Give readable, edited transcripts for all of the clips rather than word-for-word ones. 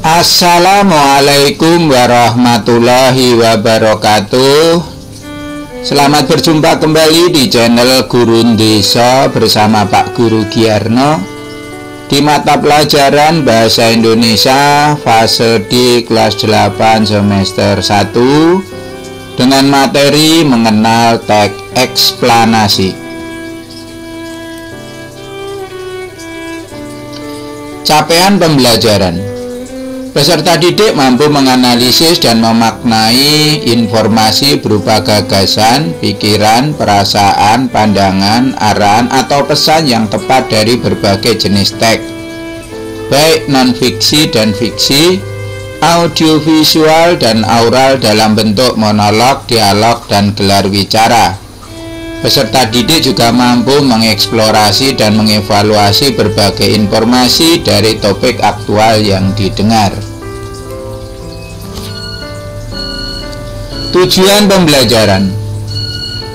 Assalamualaikum warahmatullahi wabarakatuh. Selamat berjumpa kembali di channel Guru Ndeso bersama Pak Guru Giarno di mata pelajaran Bahasa Indonesia fase D kelas 8 semester 1 dengan materi mengenal teks eksplanasi. Capaian pembelajaran. Peserta didik mampu menganalisis dan memaknai informasi berupa gagasan, pikiran, perasaan, pandangan, arahan, atau pesan yang tepat dari berbagai jenis teks, baik non-fiksi dan fiksi, audiovisual dan aural dalam bentuk monolog, dialog, dan gelar wicara. Peserta didik juga mampu mengeksplorasi dan mengevaluasi berbagai informasi dari topik aktual yang didengar. Tujuan pembelajaran.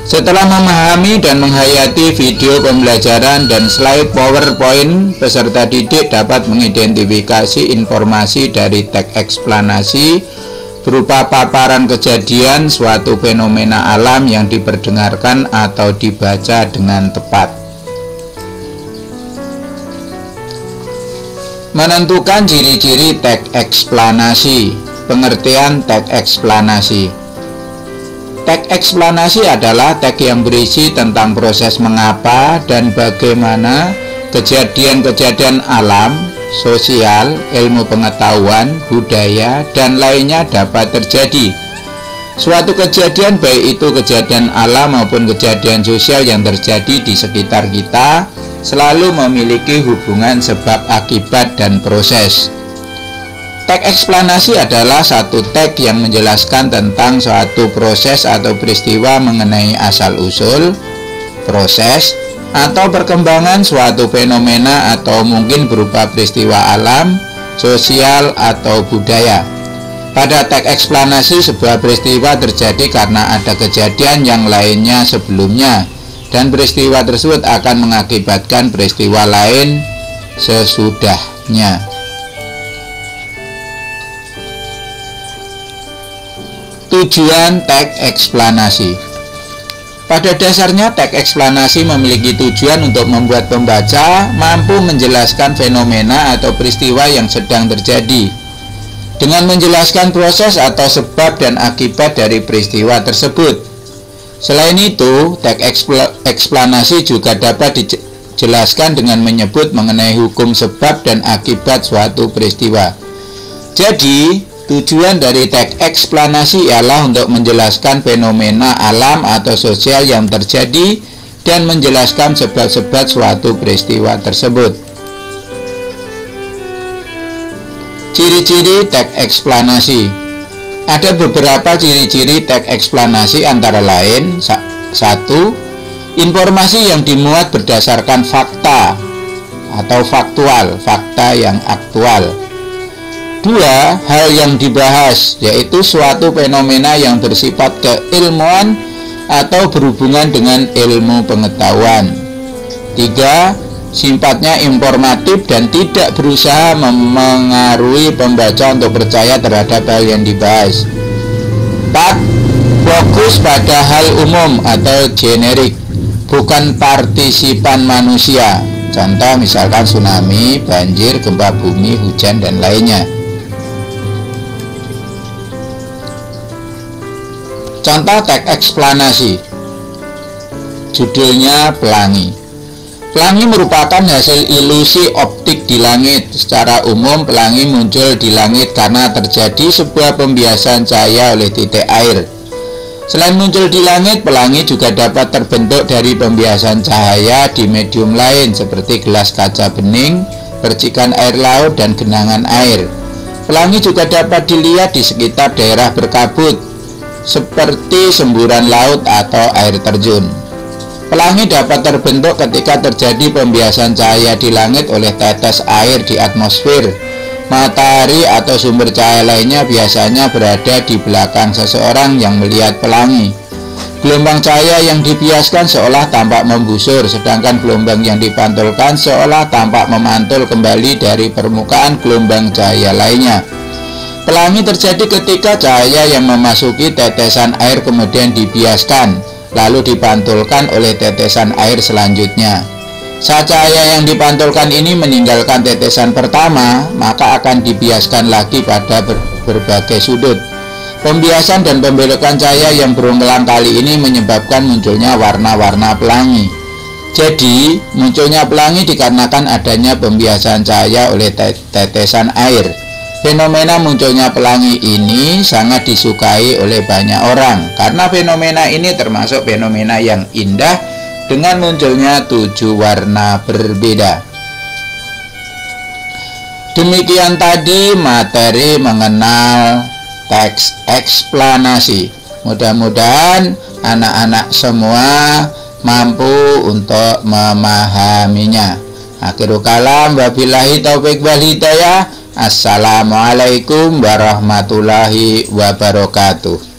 Setelah memahami dan menghayati video pembelajaran dan slide PowerPoint, peserta didik dapat mengidentifikasi informasi dari teks eksplanasi berupa paparan kejadian suatu fenomena alam yang diperdengarkan atau dibaca dengan tepat. Menentukan ciri-ciri teks eksplanasi. Pengertian teks eksplanasi. Teks eksplanasi adalah teks yang berisi tentang proses mengapa dan bagaimana kejadian-kejadian alam, sosial, ilmu pengetahuan, budaya, dan lainnya dapat terjadi. Suatu kejadian, baik itu kejadian alam maupun kejadian sosial yang terjadi di sekitar kita, selalu memiliki hubungan sebab akibat dan proses. Teks eksplanasi adalah satu teks yang menjelaskan tentang suatu proses atau peristiwa mengenai asal-usul, proses, atau perkembangan suatu fenomena atau mungkin berupa peristiwa alam, sosial, atau budaya. Pada teks eksplanasi, sebuah peristiwa terjadi karena ada kejadian yang lainnya sebelumnya, dan peristiwa tersebut akan mengakibatkan peristiwa lain sesudahnya. Tujuan teks eksplanasi. Pada dasarnya, teks eksplanasi memiliki tujuan untuk membuat pembaca mampu menjelaskan fenomena atau peristiwa yang sedang terjadi dengan menjelaskan proses atau sebab dan akibat dari peristiwa tersebut. Selain itu, teks eksplanasi juga dapat dijelaskan dengan menyebut mengenai hukum sebab dan akibat suatu peristiwa. Jadi, tujuan dari teks eksplanasi ialah untuk menjelaskan fenomena alam atau sosial yang terjadi dan menjelaskan sebab-sebab suatu peristiwa tersebut. Ciri-ciri teks eksplanasi. Ada beberapa ciri-ciri teks eksplanasi antara lain: 1. Informasi yang dimuat berdasarkan fakta atau faktual, fakta yang aktual. 2. Hal yang dibahas, yaitu suatu fenomena yang bersifat keilmuan atau berhubungan dengan ilmu pengetahuan. 3. Sifatnya informatif dan tidak berusaha memengaruhi pembaca untuk percaya terhadap hal yang dibahas. 4. Fokus pada hal umum atau generik, bukan partisipan manusia. Contoh misalkan tsunami, banjir, gempa bumi, hujan, dan lainnya. Contoh teks eksplanasi. Judulnya pelangi. Pelangi merupakan hasil ilusi optik di langit. Secara umum, pelangi muncul di langit karena terjadi sebuah pembiasan cahaya oleh titik air. Selain muncul di langit, pelangi juga dapat terbentuk dari pembiasan cahaya di medium lain seperti gelas kaca bening, percikan air laut, dan genangan air. Pelangi juga dapat dilihat di sekitar daerah berkabut seperti semburan laut atau air terjun. Pelangi dapat terbentuk ketika terjadi pembiasan cahaya di langit oleh tetes air di atmosfer. Matahari atau sumber cahaya lainnya biasanya berada di belakang seseorang yang melihat pelangi. Gelombang cahaya yang dibiaskan seolah tampak membusur, sedangkan gelombang yang dipantulkan seolah tampak memantul kembali dari permukaan gelombang cahaya lainnya. Pelangi terjadi ketika cahaya yang memasuki tetesan air kemudian dibiaskan, lalu dipantulkan oleh tetesan air selanjutnya. Saat cahaya yang dipantulkan ini meninggalkan tetesan pertama, maka akan dibiaskan lagi pada berbagai sudut. Pembiasan dan pembelokan cahaya yang berulang kali ini menyebabkan munculnya warna-warna pelangi. Jadi, munculnya pelangi dikarenakan adanya pembiasan cahaya oleh tetesan air. Fenomena munculnya pelangi ini sangat disukai oleh banyak orang, karena fenomena ini termasuk fenomena yang indah dengan munculnya 7 warna berbeda. Demikian tadi materi mengenal teks eksplanasi. Mudah-mudahan anak-anak semua mampu untuk memahaminya. Akhirul kalam, wabillahi taufiq wal hidayah. Assalamualaikum warahmatullahi wabarakatuh.